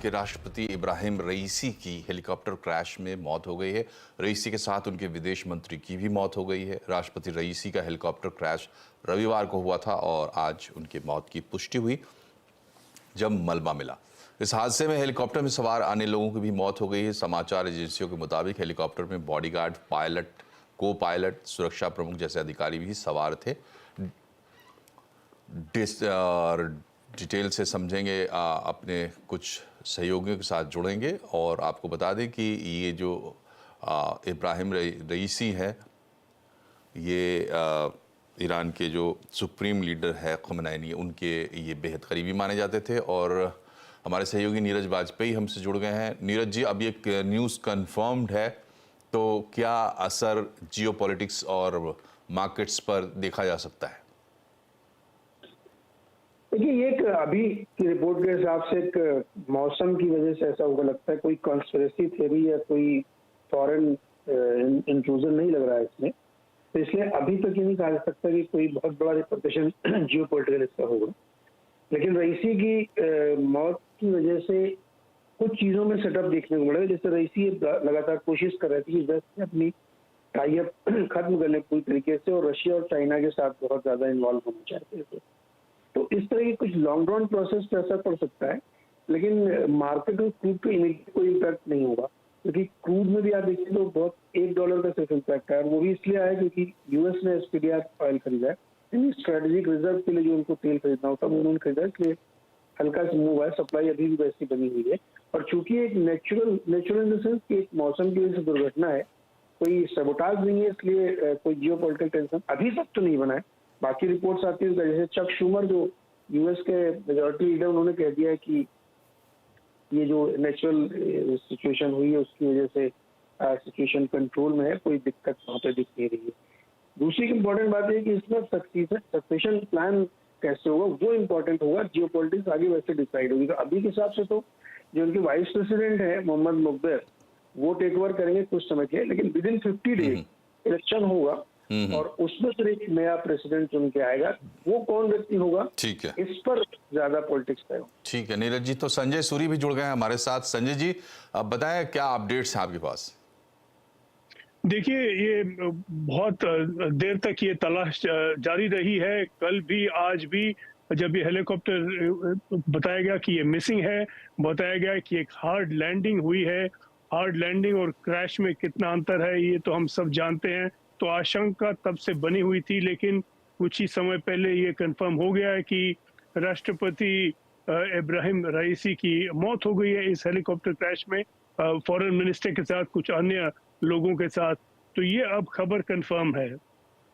के राष्ट्रपति इब्राहिम रईसी की हेलीकॉप्टर क्रैश में मौत हो गई है। रईसी के साथ उनके विदेश मंत्री की भी मौत हो गई है। राष्ट्रपति रईसी का हेलीकॉप्टर क्रैश रविवार को हुआ था और आज उनकी मौत की पुष्टि हुई जब मलबा मिला। इस हादसे में हेलीकॉप्टर में सवार अन्य लोगों की भी मौत हो गई है। समाचार एजेंसियों के मुताबिक हेलीकॉप्टर में बॉडीगार्ड, पायलट, को पायलट, सुरक्षा प्रमुख जैसे अधिकारी भी सवार थे। डिटेल से समझेंगे, अपने कुछ सहयोगियों के साथ जुड़ेंगे और आपको बता दें कि ये जो इब्राहिम रईसी है, ये ईरान के जो सुप्रीम लीडर है खमेनी, उनके ये बेहद करीबी माने जाते थे। और हमारे सहयोगी नीरज वाजपेयी हमसे जुड़ गए हैं। नीरज जी, अब ये न्यूज़ कंफर्म्ड है, तो क्या असर जियोपॉलिटिक्स और मार्केट्स पर देखा जा सकता है? देखिए, ये एक अभी की रिपोर्ट के हिसाब से एक मौसम की वजह से ऐसा होगा लगता है। कोई कॉन्स्पिरेसी थ्योरी या कोई फॉरेन इंट्रूजन नहीं लग रहा है इसमें। तो इसलिए अभी तक ये नहीं कहा जा सकता कि कोई बहुत बड़ा रिपरकशन जियोपॉलिटिकल इसका होगा। लेकिन रईसी की मौत की वजह से कुछ चीजों में सेटअप देखने को मिलेगा। जैसे रईसी लगातार कोशिश कर रहे थे कि वेस्ट में अपनी टाई अप खत्म करने पूरी तरीके से, और रशिया और चाइना के साथ बहुत ज्यादा इन्वॉल्व होना चाहते थे। तो इस तरह की कुछ लॉन्ग रन प्रोसेस पे असर पड़ सकता है, लेकिन मार्केट में क्रूड पे इमीडिएट कोई इम्पैक्ट नहीं होगा, क्योंकि क्रूड में भी आप देखिए तो बहुत $1 का सिर्फ इम्पैक्ट है। वो भी इसलिए आया क्योंकि यूएस ने एसपीडीआर ऑयल खरीदा है, यानी स्ट्रेटेजिक रिजर्व के लिए जो उनको तेल खरीदना होता है उन्होंने खरीदा, इसलिए हल्का सा मूव है। सप्लाई अभी भी वैसी बनी हुई है। और चूंकि एक नेचुरल इन द सेंस कि एक मौसम की वजह से दुर्घटना है, कोई सबोटाज नहीं है, इसलिए कोई जियोपॉलिटिकल टेंशन अभी तक तो नहीं बना है। बाकी रिपोर्ट्स आती है जैसे चक शूमर जो यूएस के मेजॉरिटी लीडर, उन्होंने कह दिया है कि ये जो नेचुरल सिचुएशन हुई है उसकी वजह से सिचुएशन कंट्रोल में है, कोई दिक्कत वहाँ पे दिख नहीं रही है। दूसरी इम्पोर्टेंट बात है कि इसमें सक्सेशन प्लान कैसे होगा वो इम्पोर्टेंट होगा। जियोपॉलिटिक्स आगे वैसे डिसाइड होगी। तो अभी के हिसाब से तो जो उनके वाइस प्रेसिडेंट है मोहम्मद मुख्तार, वो टेक ओवर करेंगे कुछ समय के, लेकिन विद इन 50 डेज इलेक्शन होगा और उसमें फिर एक नया प्रेसिडेंट चुन के आएगा। वो कौन व्यक्ति होगा, ठीक है, इस पर ज्यादा पॉलिटिक्स है। ठीक है नीरज जी। तो संजय सूरी भी जुड़ गए हैं हमारे साथ। संजय जी, अब बताएं क्या अपडेट्स हैं आपके पास? देखिए, ये बहुत देर तक ये तलाश जारी रही है। कल भी आज भी जब ये हेलीकॉप्टर बताया गया कि ये मिसिंग है, बताया गया कि एक हार्ड लैंडिंग हुई है। हार्ड लैंडिंग और क्रैश में कितना अंतर है ये तो हम सब जानते हैं। तो आशंका तब से बनी हुई थी, लेकिन कुछ ही समय पहले ये कंफर्म हो गया है कि राष्ट्रपति इब्राहिम रईसी की मौत हो गई है इस हेलीकॉप्टर क्रैश में, फॉरेन मिनिस्टर के साथ कुछ अन्य लोगों के साथ। तो ये अब खबर कंफर्म है।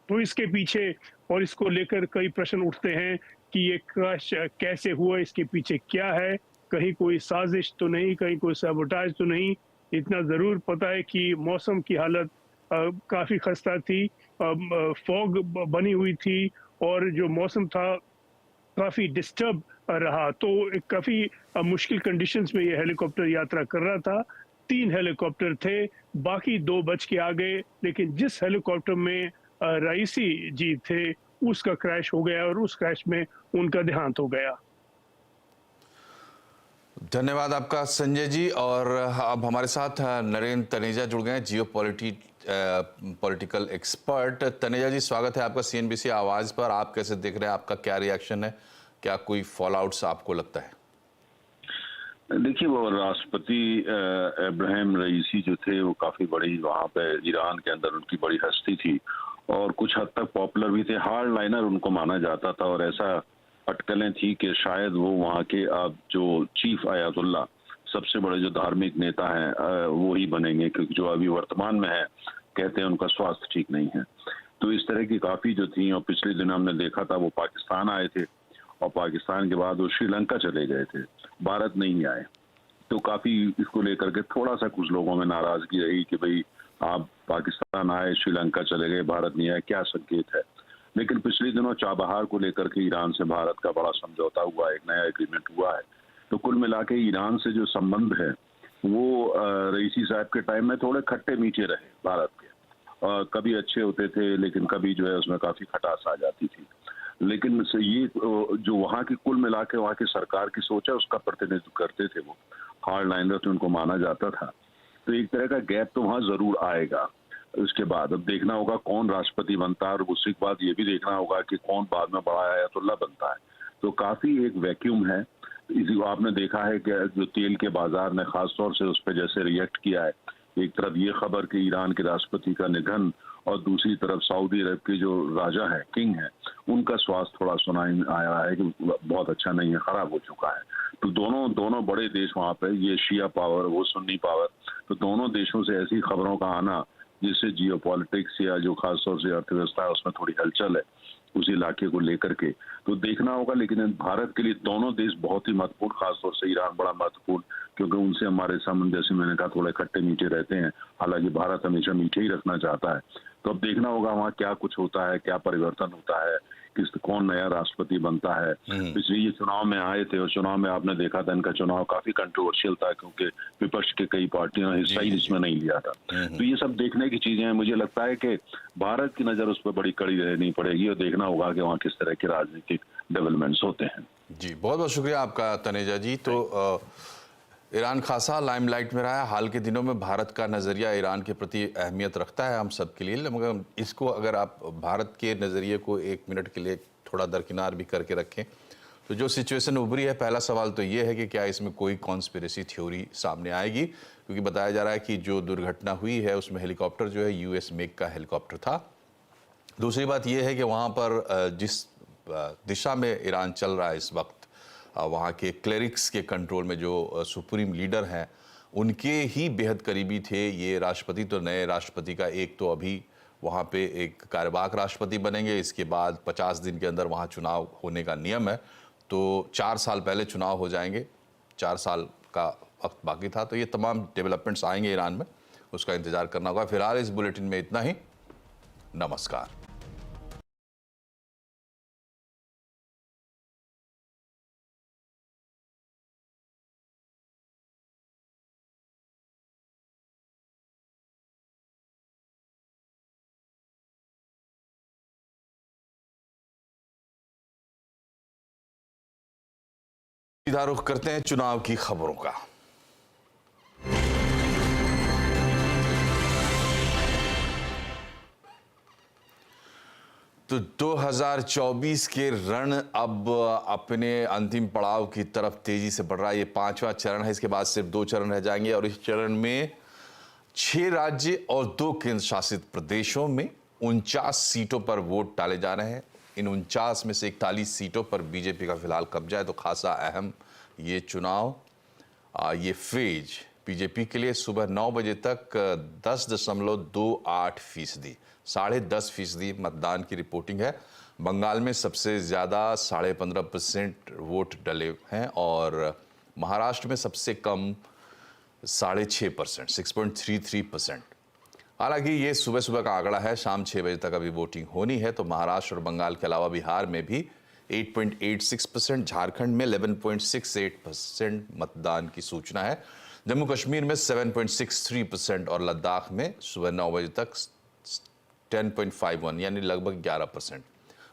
तो इसके पीछे और इसको लेकर कई प्रश्न उठते हैं कि ये क्रैश कैसे हुआ, इसके पीछे क्या है। कहीं कोई साजिश तो नहीं, कहीं कोई सबोटाज तो नहीं। इतना जरूर पता है कि मौसम की हालत काफी खस्ता थी, फॉग बनी हुई थी और जो मौसम था काफी डिस्टर्ब रहा। तो काफी मुश्किल कंडीशंस में ये हेलीकॉप्टर यात्रा कर रहा था। 3 हेलीकॉप्टर थे, बाकी 2 बच के आ गए, लेकिन जिस हेलीकॉप्टर में रईसी जी थे उसका क्रैश हो गया और उस क्रैश में उनका देहांत हो गया। धन्यवाद आपका संजय जी। और अब हमारे साथ नरेंद्र तनेजा जुड़ गए हैं, पॉलिटिकल एक्सपर्ट। तनेजा जी, स्वागत है आपका सीएनबीसी आवाज पर। आप कैसे देख रहे हैं, आपका क्या रिएक्शन है, क्या कोई फॉल आउट्स आपको लगता है? देखिए, वो राष्ट्रपति इब्राहिम रईसी जो थे वो काफी बड़ी वहाँ पे ईरान के अंदर उनकी बड़ी हस्ती थी और कुछ हद तक पॉपुलर भी थे। हार्ड लाइनर उनको माना जाता था और ऐसा अटकलें थी कि शायद वो वहाँ के अब जो चीफ आयतुल्ला, सबसे बड़े जो धार्मिक नेता हैं, वो ही बनेंगे, क्योंकि जो अभी वर्तमान में है कहते हैं उनका स्वास्थ्य ठीक नहीं है। तो इस तरह की काफी जो थी, और पिछले दिन हमने देखा था वो पाकिस्तान आए थे और पाकिस्तान के बाद वो श्रीलंका चले गए थे, भारत नहीं आए। तो काफी इसको लेकर के थोड़ा सा कुछ लोगों में नाराजगी रही कि भाई आप पाकिस्तान आए, श्रीलंका चले गए, भारत नहीं आए, क्या संकेत है। लेकिन पिछले दिनों चाबहार को लेकर के ईरान से भारत का बड़ा समझौता हुआ, एक नया एग्रीमेंट हुआ है। तो कुल मिला के ईरान से जो संबंध है वो रईसी साहब के टाइम में थोड़े खट्टे मीठे रहे भारत के। कभी अच्छे होते थे, लेकिन कभी जो है उसमें काफी खटास आ जाती थी। लेकिन ये जो वहाँ की कुल मिला के वहाँ की सरकार की सोच है उसका प्रतिनिधित्व करते थे वो, हार्ड लाइनर तो उनको माना जाता था। तो एक तरह का गैप तो वहाँ जरूर आएगा। उसके बाद अब देखना होगा कौन राष्ट्रपति बनता है, और उसके बाद ये भी देखना होगा कि कौन बाद में बड़ा आयतुल्ला बनता है। तो काफी एक वैक्यूम है। इसी को आपने देखा है कि जो तेल के बाजार ने खासतौर से उस पर जैसे रिएक्ट किया है, एक तरफ ये खबर कि ईरान के राष्ट्रपति का निधन, और दूसरी तरफ सऊदी अरब के जो राजा है, किंग है, उनका स्वास्थ्य थोड़ा सुनाई में आ रहा है कि बहुत अच्छा नहीं है, खराब हो चुका है। तो दोनों बड़े देश वहाँ पे, ये शिया पावर, वो सुन्नी पावर, तो दोनों देशों से ऐसी खबरों का आना जिससे जियोपॉलिटिक्स या जो खासतौर से अर्थव्यवस्था है उसमें थोड़ी हलचल है उस इलाके को लेकर के, तो देखना होगा। लेकिन भारत के लिए दोनों देश बहुत ही महत्वपूर्ण, खासतौर से ईरान बड़ा महत्वपूर्ण, क्योंकि उनसे हमारे संबंध, जैसे मैंने कहा, थोड़े खट्टे मीठे रहते हैं। हालांकि भारत हमेशा मीठे ही रखना चाहता है। तो अब देखना होगा वहाँ क्या कुछ होता है, क्या परिवर्तन होता है, कौन नया राष्ट्रपति बनता है। पिछले ये चुनाव में आए थे और चुनाव में आपने देखा था इनका चुनाव काफी कंट्रोवर्शियल था, क्योंकि विपक्ष के कई पार्टियों ने हिस्सा ही इसमें नहीं लिया था। तो ये सब देखने की चीजें हैं। मुझे लगता है कि भारत की नजर उस पर बड़ी कड़ी रहनी पड़ेगी और देखना होगा कि वहाँ किस तरह के राजनीतिक डेवलपमेंट्स होते हैं। जी, बहुत बहुत शुक्रिया आपका तनेजा जी। तो ईरान खासा लाइमलाइट में रहा है। हाल के दिनों में भारत का नज़रिया ईरान के प्रति अहमियत रखता है हम सब के लिए, मगर इसको अगर आप भारत के नज़रिए को एक मिनट के लिए थोड़ा दरकिनार भी करके रखें तो जो सिचुएशन उभरी है, पहला सवाल तो ये है कि क्या इसमें कोई कॉन्स्पिरेसी थ्योरी सामने आएगी, क्योंकि बताया जा रहा है कि जो दुर्घटना हुई है उसमें हेलीकॉप्टर जो है US मेक का हेलीकॉप्टर था। दूसरी बात यह है कि वहाँ पर जिस दिशा में ईरान चल रहा है इस वक्त, वहाँ के क्लेरिक्स के कंट्रोल में जो सुप्रीम लीडर हैं उनके ही बेहद करीबी थे ये राष्ट्रपति। तो नए राष्ट्रपति का एक तो अभी वहाँ पे एक कार्यवाहक राष्ट्रपति बनेंगे, इसके बाद 50 दिन के अंदर वहाँ चुनाव होने का नियम है, तो 4 साल पहले चुनाव हो जाएंगे। 4 साल का वक्त बाकी था। तो ये तमाम डेवलपमेंट्स आएंगे ईरान में, उसका इंतज़ार करना होगा। फिलहाल इस बुलेटिन में इतना ही। नमस्कार। सीधा रुख करते हैं चुनाव की खबरों का। तो 2024 के रण अब अपने अंतिम पड़ाव की तरफ तेजी से बढ़ रहा है। ये 5वां चरण है, इसके बाद सिर्फ 2 चरण रह जाएंगे और इस चरण में 6 राज्य और 2 केंद्र शासित प्रदेशों में 49 सीटों पर वोट डाले जा रहे हैं। इन 49 में से 41 सीटों पर बीजेपी का फिलहाल कब्जा है। तो खासा अहम ये चुनाव, ये फेज बीजेपी के लिए सुबह 9 बजे तक 10.28%, 10.5% मतदान की रिपोर्टिंग है। बंगाल में सबसे ज़्यादा 15.5% वोट डले हैं और महाराष्ट्र में सबसे कम 6.5%, 6.33%। हालांकि ये सुबह सुबह का आंकड़ा है, शाम 6 बजे तक अभी वोटिंग होनी है। तो महाराष्ट्र और बंगाल के अलावा बिहार में भी 8.86%, झारखंड में 11.68% मतदान की सूचना है। जम्मू कश्मीर में 7.63% और लद्दाख में सुबह 9 बजे तक 10.51 यानी लगभग 11%।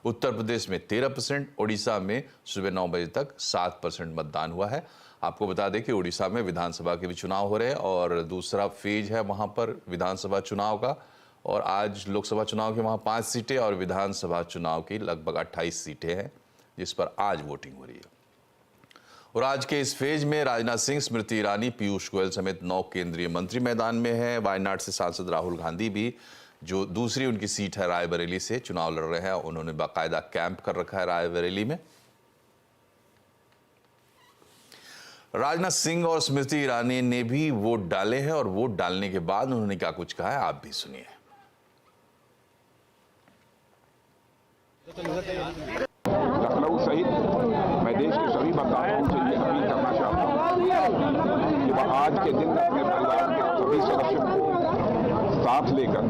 उत्तर प्रदेश में 13%, ओडिशा में सुबह 9 बजे तक 7% मतदान हुआ है। आपको बता दें कि उड़ीसा में विधानसभा के भी चुनाव हो रहे हैं और दूसरा फेज है वहाँ पर विधानसभा चुनाव का। और आज लोकसभा चुनाव के वहाँ 5 सीटें और विधानसभा चुनाव की लगभग 28 सीटें हैं जिस पर आज वोटिंग हो रही है। और आज के इस फेज में राजनाथ सिंह, स्मृति ईरानी, पीयूष गोयल समेत 9 केंद्रीय मंत्री मैदान में हैं। वायनाड से सांसद राहुल गांधी भी, जो दूसरी उनकी सीट है रायबरेली से, चुनाव लड़ रहे हैं। उन्होंने बाकायदा कैंप कर रखा है रायबरेली में। राजनाथ सिंह और स्मृति ईरानी ने भी वोट डाले हैं और वोट डालने के बाद उन्होंने क्या कुछ कहा है आप भी सुनिए। लखनऊ सहित मैं देश के सभी मतदाताओं से ये अपील करना चाहता हूँ कि वह आज के दिन अपने परिवार के सभी सदस्यों को साथ लेकर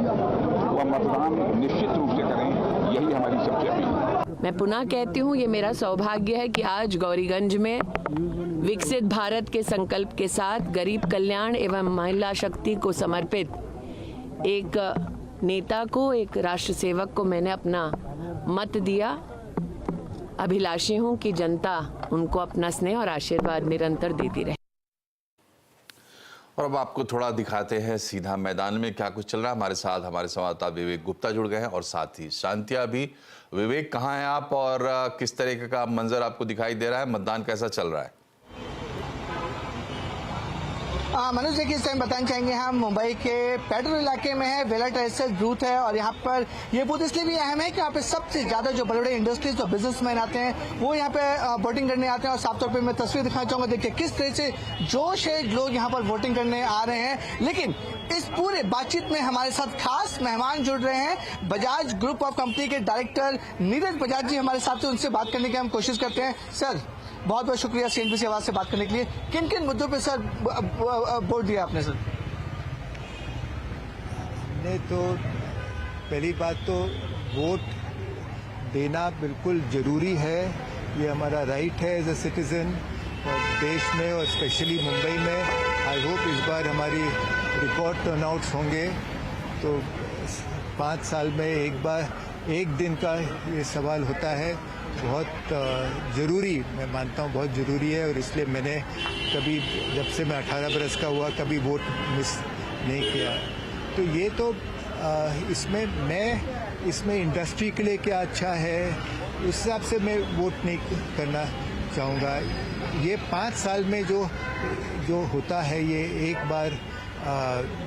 वह मतदान निश्चित रूप से करें, यही हमारी सबसे अपील है। मैं पुनः कहती हूँ, ये मेरा सौभाग्य है कि आज गौरीगंज में विकसित भारत के संकल्प के साथ गरीब कल्याण एवं महिला शक्ति को समर्पित एक नेता को, एक राष्ट्र सेवक को मैंने अपना मत दिया। अभिलाषी हूं कि जनता उनको अपना स्नेह और आशीर्वाद निरंतर देती रहे। और अब आपको थोड़ा दिखाते हैं सीधा मैदान में क्या कुछ चल रहा है। हमारे साथ हमारे संवाददाता विवेक गुप्ता जुड़ गए हैं और साथ ही शांतिया भी। विवेक, कहाँ हैं आप और किस तरीके का मंजर आपको दिखाई दे रहा है? मतदान कैसा चल रहा है? मनोज, देखिए इस टाइम बताना चाहेंगे हम मुंबई के पेट्रोल इलाके में है, वेला टेरेसेस बूथ है और यहाँ पर ये बूथ इसलिए भी अहम है कि यहाँ पे सबसे ज्यादा जो बड़े बड़े इंडस्ट्रीज और बिजनेसमैन आते हैं वो यहाँ पे वोटिंग करने आते हैं। और साफ तौर पे मैं तस्वीर दिखाना चाहूंगा, देखिए किस तरह से जोश है, लोग यहाँ पर वोटिंग करने आ रहे हैं। लेकिन इस पूरे बातचीत में हमारे साथ खास मेहमान जुड़ रहे हैं। बजाज ग्रुप ऑफ कंपनी के डायरेक्टर नीरज बजाज जी हमारे साथ, उनसे बात करने की हम कोशिश करते हैं। सर, बहुत बहुत शुक्रिया CNBC आवाज से बात करने के लिए। किन किन मुद्दों पे सर वोट दिया आपने? सर, हमने तो पहली बात तो वोट देना बिल्कुल ज़रूरी है, ये हमारा राइट है एज अ सिटीज़न। और देश में और स्पेशली मुंबई में आई होप इस बार हमारी रिकॉर्ड टर्नआउट्स होंगे। तो 5 साल में एक बार एक दिन का ये सवाल होता है, बहुत ज़रूरी, मैं मानता हूँ बहुत ज़रूरी है। और इसलिए मैंने कभी, जब से मैं 18 बरस का हुआ, कभी वोट मिस नहीं किया। तो ये तो इसमें इंडस्ट्री के लिए क्या अच्छा है, उस हिसाब से मैं वोट नहीं करना चाहूँगा। ये 5 साल में जो होता है, ये एक बार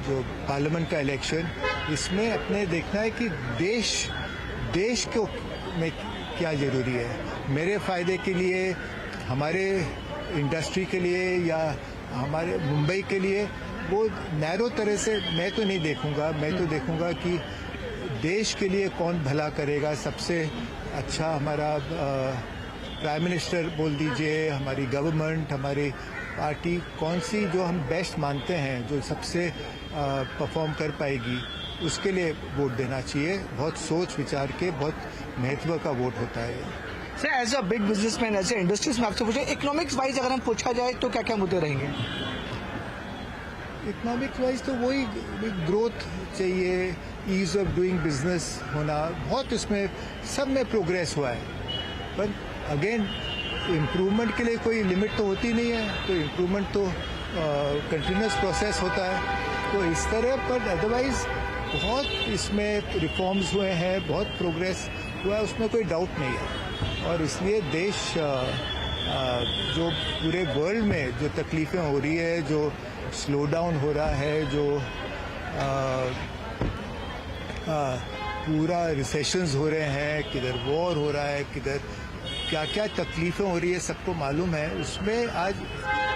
जो पार्लियामेंट का इलेक्शन, इसमें अपने देखना है कि देश को में क्या ज़रूरी है। मेरे फ़ायदे के लिए, हमारे इंडस्ट्री के लिए या हमारे मुंबई के लिए, वो नैरो तरह से मैं तो नहीं देखूंगा। मैं तो देखूंगा कि देश के लिए कौन भला करेगा, सबसे अच्छा हमारा प्राइम मिनिस्टर बोल दीजिए, हमारी गवर्नमेंट, हमारी पार्टी कौन सी जो हम बेस्ट मानते हैं, जो सबसे परफॉर्म कर पाएगी, उसके लिए वोट देना चाहिए। बहुत सोच विचार के, बहुत महत्व का वोट होता है। Sir, as a big businessman, as a industries में आपसे पूछे, इकोनॉमिक्स वाइज अगर हम पूछा जाए तो क्या क्या मुद्दे रहेंगे? इकोनॉमिक वाइज तो वही ग्रोथ चाहिए, ईज ऑफ डूइंग बिजनेस होना, बहुत इसमें सब में प्रोग्रेस हुआ है। पर अगेन इम्प्रूवमेंट के लिए कोई लिमिट तो होती नहीं है, तो इम्प्रूवमेंट तो कंटिन्यूस प्रोसेस होता है। तो इस तरह, पर अदरवाइज बहुत इसमें रिफॉर्म्स हुए हैं, बहुत प्रोग्रेस हुआ है, उसमें कोई डाउट नहीं है। और इसलिए देश जो पूरे वर्ल्ड में जो तकलीफ़ें हो रही है, जो स्लो डाउन हो रहा है, जो पूरा रिसेशंस हो रहे हैं, किधर वॉर हो रहा है, किधर क्या क्या तकलीफ़ें हो रही है, सबको मालूम है। उसमें आज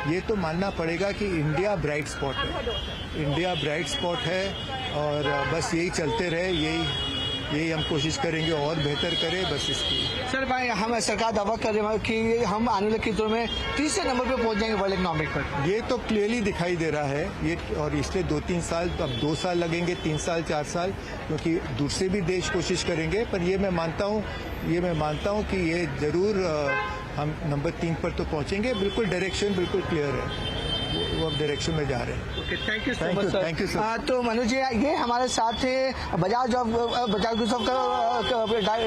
ये तो मानना पड़ेगा कि इंडिया ब्राइट स्पॉट है, इंडिया ब्राइट स्पॉट है। और बस यही चलते रहे, यही हम कोशिश करेंगे और बेहतर करें, बस इसकी। सर भाई, हम सरकार दावा कर रहे हैं कि हम आने वाले के दौर में 30वें नंबर पे पहुंच जाएंगे वर्ल्ड इकोनॉमिक पर। ये तो क्लियरली दिखाई दे रहा है ये, और इसलिए 2-3 साल, अब 2 साल लगेंगे, 3 साल 4 साल, क्योंकि दूसरे भी देश कोशिश करेंगे। पर ये मैं मानता हूँ कि ये जरूर हम नंबर 3 पर तो पहुंचेंगे। बिल्कुल डायरेक्शन बिल्कुल क्लियर है, वो अब डायरेक्शन में जा रहे हैं। Okay, thank you so much sir. Thank you sir. तो मनोज जी, ये हमारे साथ थे बजाज ग्रुप का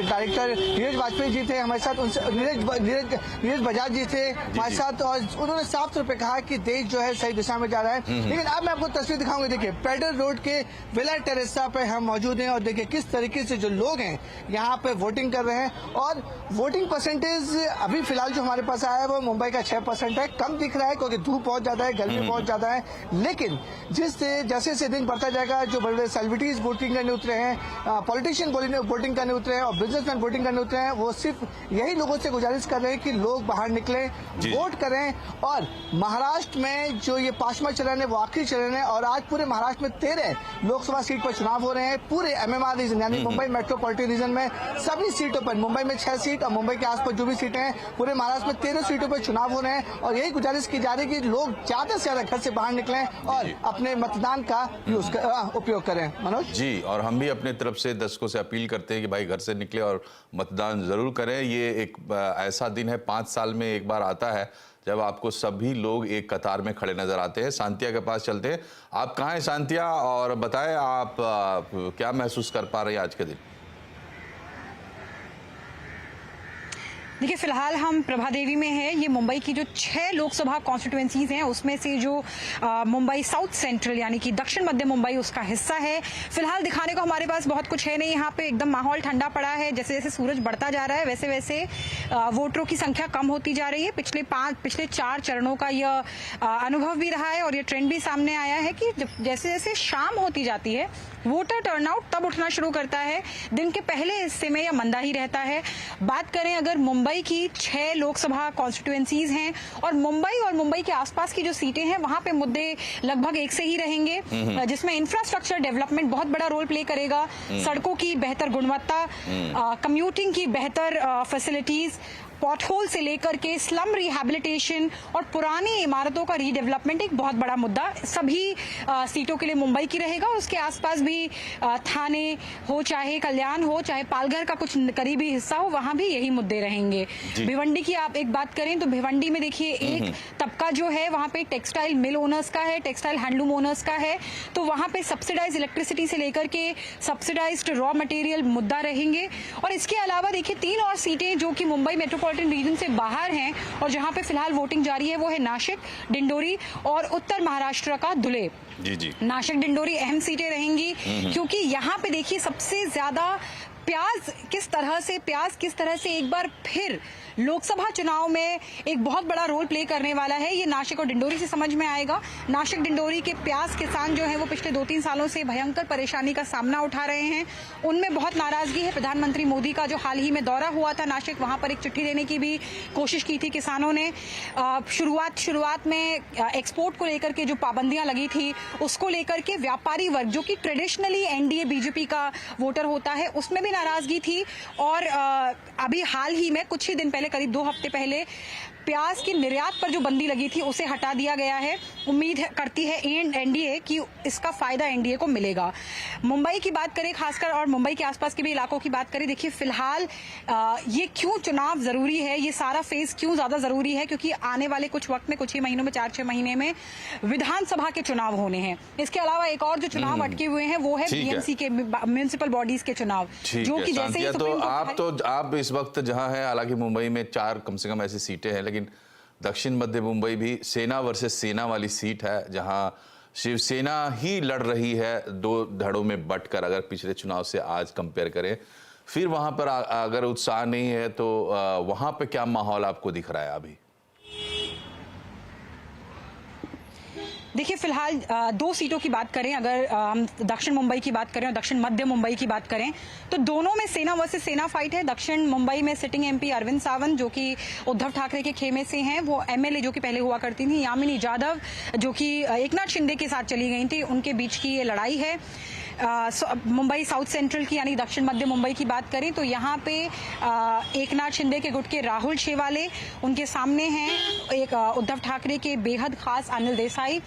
डायरेक्टर नीरज वाजपेयी जी थे हमारे साथ। उनसे नीरज बजाज जी थे हमारे साथ, और उन्होंने साफ तौर पे कहा कि देश जो है सही दिशा में जा रहा है। लेकिन अब मैं आपको तस्वीर दिखाऊंगी, देखिए पेडर रोड के विला टेरेसा पे हम मौजूद हैं और देखिए किस तरीके से जो लोग हैं यहाँ पे वोटिंग कर रहे हैं। और वोटिंग परसेंटेज अभी फिलहाल जो हमारे पास आया है वो मुंबई का 6% है। कम दिख रहा है क्योंकि धूप बहुत ज्यादा है, गर्मी बहुत ज्यादा है। लेकिन जैसे दिन बढ़ता जाएगा, जो बड़े सेलिब्रिटीज वोटिंग करने उतरे हैं, पॉलिटिशियन वोटिंग करने उतरे हैं और बिजनेसमैन वोटिंग करने उतरे हैं, वो सिर्फ यही लोगों से गुजारिश कर रहे हैं कि लोग बाहर निकलें, वोट करें। और महाराष्ट्र में जो ये 5वां चरण है वो आखिरी चरण है और आज पूरे महाराष्ट्र में 13 लोकसभा सीट पर चुनाव हो रहे हैं। पूरे MMR रीजन यानी मुंबई मेट्रोपॉलिटन रीजन में सभी सीटों पर, मुंबई में 6 सीट और मुंबई के आसपास जो भी सीटें हैं, पूरे महाराष्ट्र में 13 सीटों पर चुनाव हो रहे हैं। और यही गुजारिश की जा रही है कि लोग ज्यादा से ज्यादा घर से बाहर निकलें और अपने मतदान का उपयोग करें। मनोज जी, और हम भी अपने तरफ से दर्शकों से अपील करते हैं कि भाई घर से निकले और मतदान जरूर करें। ये एक ऐसा दिन है, 5 साल में एक बार आता है जब आपको सभी लोग एक कतार में खड़े नजर आते हैं। सांतिया के पास चलते हैं। आप कहाँ हैं सांतिया, और बताएं आप क्या महसूस कर पा रहे हैं आज के दिन? देखिए फिलहाल हम प्रभा देवी में हैं। ये मुंबई की जो 6 लोकसभा कॉन्स्टिट्यूएंसीज हैं उसमें से जो मुंबई साउथ सेंट्रल यानी कि दक्षिण मध्य मुंबई उसका हिस्सा है। फिलहाल दिखाने को हमारे पास बहुत कुछ है नहीं। यहाँ पे एकदम माहौल ठंडा पड़ा है। जैसे जैसे सूरज बढ़ता जा रहा है वैसे वैसे वोटरों की संख्या कम होती जा रही है। पिछले 4 चरणों का यह अनुभव भी रहा है और ये ट्रेंड भी सामने आया है कि जैसे जैसे शाम होती जाती है वोटर टर्नआउट तब उठना शुरू करता है। दिन के पहले हिस्से में यह मंदा ही रहता है। बात करें अगर मुंबई की 6 लोकसभा कॉन्स्टिट्यूएंसीज हैं और मुंबई के आसपास की जो सीटें हैं वहां पे मुद्दे लगभग एक से ही रहेंगे, जिसमें इंफ्रास्ट्रक्चर डेवलपमेंट बहुत बड़ा रोल प्ले करेगा। सड़कों की बेहतर गुणवत्ता, कम्यूटिंग की बेहतर फैसिलिटीज, पॉटहोल से लेकर के स्लम रिहैबिलिटेशन और पुरानी इमारतों का रीडेवलपमेंट एक बहुत बड़ा मुद्दा सभी सीटों के लिए मुंबई की रहेगा। उसके आसपास भी थाने हो, चाहे कल्याण हो, चाहे पालघर का कुछ करीबी हिस्सा हो, वहां भी यही मुद्दे रहेंगे। भिवंडी की आप एक बात करें तो भिवंडी में देखिए एक तबका जो है वहां पे टेक्सटाइल मिल ओनर्स का है, टेक्सटाइल हैंडलूम ओनर्स का है, तो वहां पे सब्सिडाइज इलेक्ट्रिसिटी से लेकर के सब्सिडाइज्ड रॉ मटेरियल मुद्दा रहेंगे। और इसके अलावा देखिए 3 और सीटें जो कि मुंबई मेट्रोपॉलिटन रीजन से बाहर हैं और जहां पे फिलहाल वोटिंग जारी है वो है नासिक, डिंडोरी और उत्तर महाराष्ट्र का धुले। जी नासिक डिंडोरी अहम सीटें रहेंगी क्योंकि यहाँ पे देखिए सबसे ज्यादा प्याज किस तरह से एक बार फिर लोकसभा चुनाव में एक बहुत बड़ा रोल प्ले करने वाला है, ये नासिक और डिंडोरी से समझ में आएगा। नासिक डिंडोरी के प्याज किसान जो हैं वो पिछले 2-3 सालों से भयंकर परेशानी का सामना उठा रहे हैं। उनमें बहुत नाराजगी है। प्रधानमंत्री मोदी का जो हाल ही में दौरा हुआ था नासिक, वहां पर एक चिट्ठी देने की भी कोशिश की थी किसानों ने। शुरुआत में एक्सपोर्ट को लेकर के जो पाबंदियां लगी थी उसको लेकर के व्यापारी वर्ग जो कि ट्रेडिशनली एनडीए बीजेपी का वोटर होता है उसमें भी नाराजगी थी। और अभी हाल ही में कुछ ही दिन पहले, करीब 2 हफ्ते पहले, प्याज की निर्यात पर जो बंदी लगी थी उसे हटा दिया गया है। उम्मीद करती है एनडीए कि इसका फायदा एनडीए को मिलेगा। मुंबई की बात करें खासकर और मुंबई के आसपास के भी इलाकों की बात करें, देखिए फिलहाल ये क्यों चुनाव जरूरी है, ये सारा फेज क्यों ज्यादा जरूरी है, क्योंकि आने वाले कुछ वक्त में, कुछ ही महीनों में, 4-6 महीने में विधानसभा के चुनाव होने हैं। इसके अलावा एक और जो चुनाव अटके हुए हैं वो है बीएमसी के, म्युनिसिपल बॉडीज के चुनाव, जो कि जैसे ही आप इस वक्त जहां है, हालांकि मुंबई में 4 कम से कम ऐसी सीटें हैं, लेकिन दक्षिण मध्य मुंबई भी सेना वर्सेस सेना वाली सीट है जहां शिवसेना ही लड़ रही है 2 धड़ों में बंटकर। अगर पिछले चुनाव से आज कंपेयर करें, फिर वहां पर अगर उत्साह नहीं है तो वहां पे क्या माहौल आपको दिख रहा है अभी? देखिए फिलहाल 2 सीटों की बात करें, अगर हम दक्षिण मुंबई की बात करें और दक्षिण मध्य मुंबई की बात करें तो दोनों में सेना वर्सेस सेना फाइट है। दक्षिण मुंबई में सिटिंग एमपी अरविंद सावंत जो कि उद्धव ठाकरे के खेमे से हैं, वो एमएलए जो कि पहले हुआ करती थी यामिनी जाधव जो कि एकनाथ शिंदे के साथ चली गई थी, उनके बीच की ये लड़ाई है। मुंबई साउथ सेंट्रल की यानी दक्षिण मध्य मुंबई की बात करें तो यहाँ पे एकनाथ शिंदे के गुट के राहुल शेवाले, उनके सामने हैं एक उद्धव ठाकरे के बेहद खास अनिल देसाई।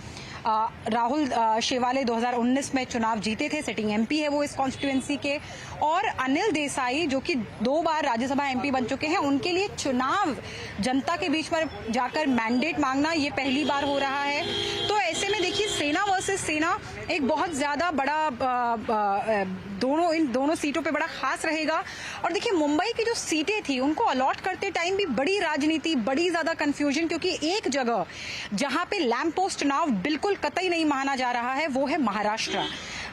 राहुल शेवाले 2019 में चुनाव जीते थे, सिटिंग एमपी है वो इस कॉन्स्टिट्यूएंसी के, और अनिल देसाई जो कि 2 बार राज्यसभा एमपी बन चुके हैं, उनके लिए चुनाव जनता के बीच में जाकर मैंडेट मांगना ये पहली बार हो रहा है। तो ऐसे में देखिए सेना वर्सेस सेना एक बहुत ज्यादा बड़ा इन दोनों सीटों पे बड़ा खास रहेगा। और देखिए मुंबई की जो सीटें थी उनको अलॉट करते टाइम भी बड़ी राजनीति, बड़ी ज्यादा कंफ्यूजन, क्योंकि एक जगह जहां पे लैंप पोस्ट चुनाव बिल्कुल कतई नहीं माना जा रहा है वो है महाराष्ट्र।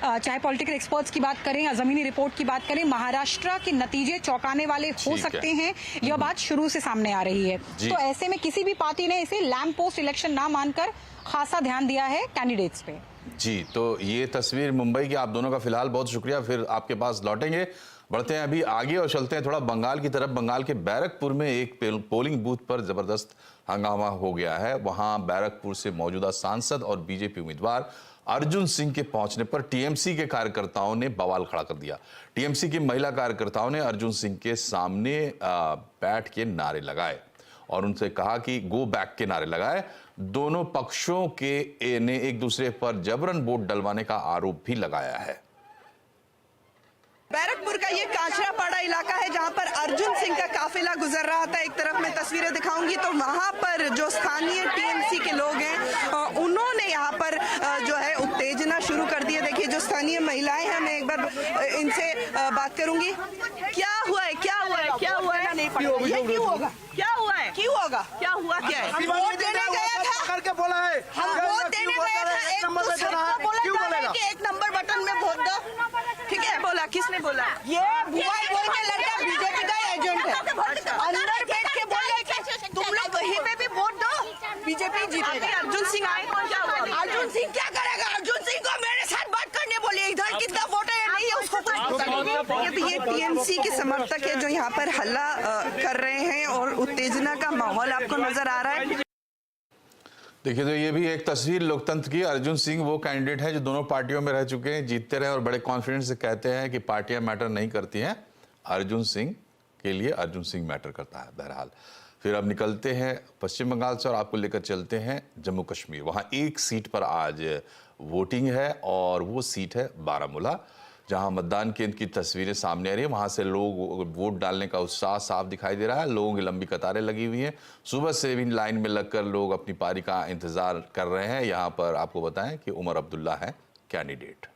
चाहे पॉलिटिकल एक्सपर्ट्स की बात करें या जमीनी रिपोर्ट की बात करें, महाराष्ट्र के नतीजे चौंकाने वाले हो सकते हैं, यह बात शुरू से सामने आ रही है। तो ऐसे में किसी भी पार्टी ने इसे लैंप पोस्ट इलेक्शन ना मानकर खासा ध्यान दिया है कैंडिडेट्स पे। जी, तो ये तस्वीर मुंबई की आप दोनों का फिलहाल बहुत शुक्रिया, फिर आपके पास लौटेंगे। बढ़ते हैं अभी आगे और चलते हैं थोड़ा बंगाल की तरफ। बंगाल के बैरकपुर में एक पोलिंग बूथ पर जबरदस्त हंगामा हो गया है। वहां बैरकपुर से मौजूदा सांसद और बीजेपी उम्मीदवार अर्जुन सिंह के पहुंचने पर टीएमसी के कार्यकर्ताओं ने बवाल खड़ा कर दिया। टीएमसी की महिला कार्यकर्ताओं ने अर्जुन सिंह के सामने बैठ के नारे लगाए और उनसे कहा कि गो बैक के नारे लगाए। दोनों पक्षों के ने एक दूसरे पर जबरन वोट डलवाने का आरोप भी लगाया है। बैरकपुर का ये कांचरापाड़ा इलाका है जहां पर अर्जुन सिंह का काफिला गुजर रहा था। एक तरफ मैं तस्वीरें दिखाऊंगी तो वहां पर जो स्थानीय टीएमसी के लोग हैं उन्होंने यहाँ पर जो है उत्तेजना उत्तेजना शुरू कर दी है। देखिए जो स्थानीय महिलाएं हैं, मैं एक बार इनसे बात करूंगी। क्या हुआ है, क्या हुआ है, क्या हुआ है? नहीं पता ये क्यों होगा, क्या हुआ है, क्यों होगा, क्या हुआ, क्या है? हम वोट देने गया था, करके बोला है, हम वोट देने गया था, एक दूसरे को बोला कि 1 नंबर बटन में वोट दो, ठीक है? बोला, किसने बोला? ये भुआई बोल के लड़का बीजेपी का एजेंट है, अंदर बैठ के बोल रहे कि तुम लोग वहीं पे भी वोट दो, बीजेपी जीतेगी। अर्जुन सिंह आए, क्या हुआ? अर्जुन सिंह क्या करेगा? अर्जुन सिंह को मेरे साथ बात करने बोले, इधर कितना वोट है नहीं है उसको कुछ। ये टीएमसी के समर्थक है जो यहाँ पर हल्ला कर रहे हैं और उत्तेजना का माहौल आपको नजर आ रहा है। देखिए, तो ये भी एक तस्वीर लोकतंत्र की। अर्जुन सिंह वो कैंडिडेट हैं जो दोनों पार्टियों में रह चुके हैं, जीतते रहे और बड़े कॉन्फिडेंस से कहते हैं कि पार्टियां मैटर नहीं करती हैं। अर्जुन सिंह के लिए अर्जुन सिंह मैटर करता है। बहरहाल फिर अब निकलते हैं पश्चिम बंगाल से और आपको लेकर चलते हैं जम्मू कश्मीर। वहाँ एक सीट पर आज वोटिंग है और वो सीट है बारामूला, जहां मतदान केंद्र की तस्वीरें सामने आ रही है। वहां से लोग वोट डालने का उत्साह साफ दिखाई दे रहा है। लोगों की लंबी कतारें लगी हुई हैं। सुबह से भी लाइन में लगकर लोग अपनी पारी का इंतजार कर रहे हैं। यहां पर आपको बताएं कि उमर अब्दुल्ला है कैंडिडेट।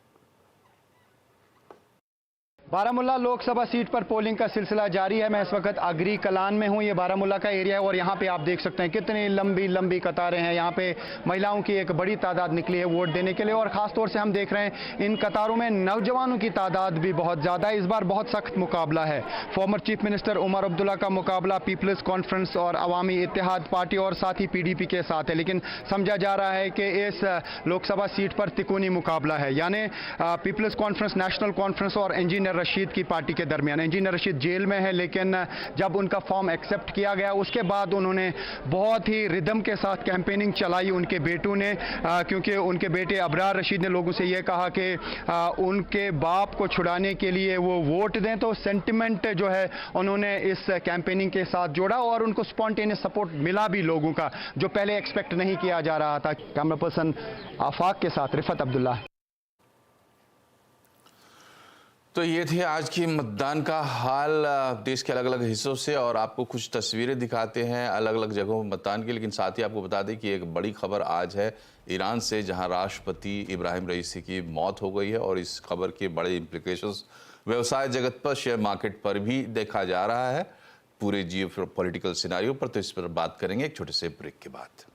बारामूला लोकसभा सीट पर पोलिंग का सिलसिला जारी है। मैं इस वक्त आगरी कलान में हूं। ये बारामूला का एरिया है और यहाँ पे आप देख सकते हैं कितनी लंबी लंबी कतारें हैं। यहाँ पे महिलाओं की एक बड़ी तादाद निकली है वोट देने के लिए और खासतौर से हम देख रहे हैं इन कतारों में नौजवानों की तादाद भी बहुत ज़्यादा है। इस बार बहुत सख्त मुकाबला है। Former chief minister Omar Abdullah का मुकाबला पीपल्स कॉन्फ्रेंस और अवामी इत्तेहाद पार्टी और साथ ही PDP के साथ है, लेकिन समझा जा रहा है कि इस लोकसभा सीट पर तिकोनी मुकाबला है, यानी पीपल्स कॉन्फ्रेंस, नेशनल कॉन्फ्रेंस और इंजीनियर रशीद की पार्टी के दरमियान। इंजीनियर रशीद जेल में है, लेकिन जब उनका फॉर्म एक्सेप्ट किया गया उसके बाद उन्होंने बहुत ही रिदम के साथ कैंपेनिंग चलाई उनके बेटों ने, क्योंकि उनके बेटे अबरार रशीद ने लोगों से यह कहा कि उनके बाप को छुड़ाने के लिए वो वोट दें। तो सेंटिमेंट जो है उन्होंने इस कैंपेनिंग के साथ जोड़ा और उनको स्पॉन्टेनियस सपोर्ट मिला भी लोगों का, जो पहले एक्सपेक्ट नहीं किया जा रहा था। कैमरा पर्सन आफाक के साथ रिफत अब्दुल्ला। तो ये थे आज की मतदान का हाल देश के अलग अलग हिस्सों से और आपको कुछ तस्वीरें दिखाते हैं अलग अलग जगहों में मतदान की। लेकिन साथ ही आपको बता दें कि एक बड़ी खबर आज है ईरान से, जहां राष्ट्रपति इब्राहिम रईसी की मौत हो गई है और इस खबर के बड़े इम्प्लिकेशंस व्यवसाय जगत पर, शेयर मार्केट पर भी देखा जा रहा है, पूरे जियो पॉलिटिकल सिनेरियो पर। तो इस पर बात करेंगे एक छोटे से ब्रेक के बाद।